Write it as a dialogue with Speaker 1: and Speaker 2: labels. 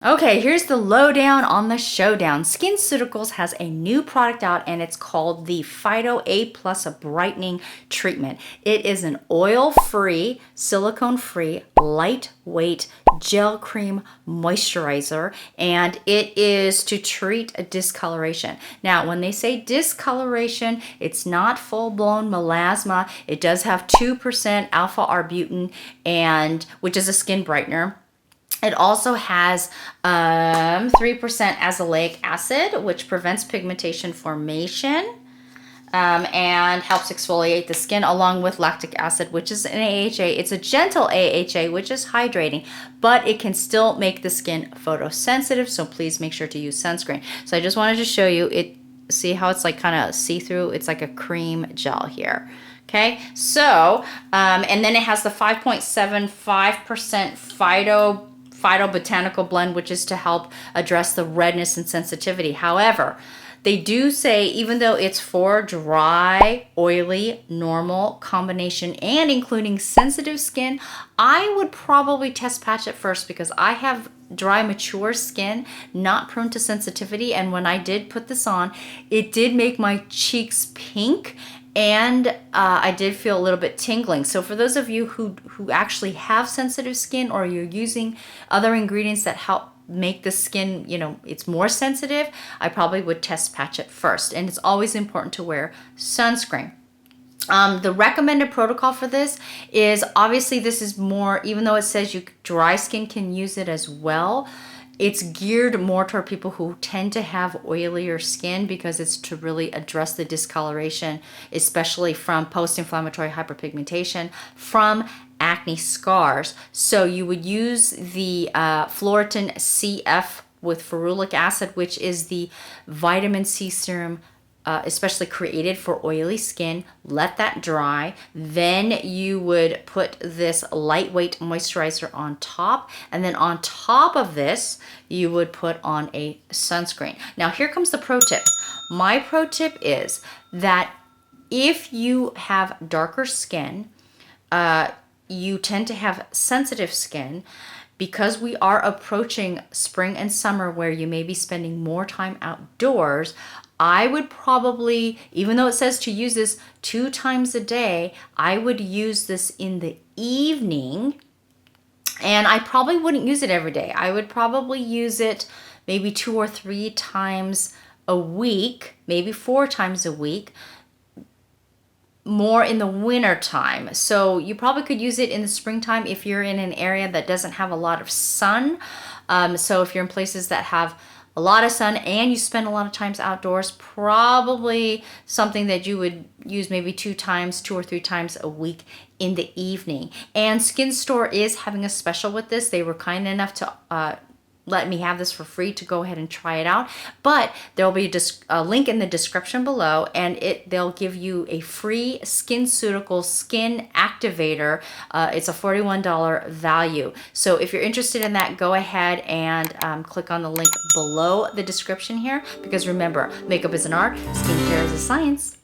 Speaker 1: Okay, here's the lowdown on the showdown. SkinCeuticals has a new product out and it's called the Phyto A+ Brightening Treatment. It is an oil-free, silicone-free, lightweight gel cream moisturizer, and it is to treat discoloration. Now, when they say discoloration, it's not full-blown melasma. It does have 2% alpha-arbutin, and which is a skin brightener. It also has 3% azelaic acid, which prevents pigmentation formation and helps exfoliate the skin, along with lactic acid, which is an AHA. It's a gentle AHA, which is hydrating, but it can still make the skin photosensitive, so please make sure to use sunscreen. So I just wanted to show you it. See how it's like kind of see-through? It's like a cream gel here. Okay, so, and then it has the 5.75% Phyto Botanical blend, which is to help address the redness and sensitivity. However, they do say, even though it's for dry, oily, normal combination and including sensitive skin, I would probably test patch it first, because I have dry, mature skin, not prone to sensitivity, and when I did put this on, it did make my cheeks pink, and I did feel a little bit tingling. So for those of you who actually have sensitive skin, or you're using other ingredients that help make the skin, you know, it's more sensitive, I probably would test patch it first. And it's always important to wear sunscreen. The recommended protocol for this is, obviously this is more, even though it says dry skin can use it as well, it's geared more toward people who tend to have oilier skin, because it's to really address the discoloration, especially from post-inflammatory hyperpigmentation, from acne scars. So you would use the Floritin CF with ferulic acid, which is the vitamin C serum, especially created for oily skin. Let that dry. Then you would put this lightweight moisturizer on top. And then on top of this, you would put on a sunscreen. Now, here comes the pro tip. My pro tip is that if you have darker skin, you tend to have sensitive skin, because we are approaching spring and summer where you may be spending more time outdoors. I would probably, even though it says to use this 2 times a day, I would use this in the evening, and I probably wouldn't use it every day. I would probably use it maybe 2 or 3 times a week, maybe 4 times a week, more in the winter time. So you probably could use it in the springtime if you're in an area that doesn't have a lot of sun. So if you're in places that have a lot of sun and you spend a lot of times outdoors, probably something that you would use maybe 2 or 3 times a week in the evening. And Skin Store is having a special with this. They were kind enough to let me have this for free to go ahead and try it out. But there'll be a link in the description below, and they'll give you a free SkinCeuticals skin activator. It's a $41 value. So if you're interested in that, go ahead and click on the link below the description here, because remember, makeup is an art, skincare is a science.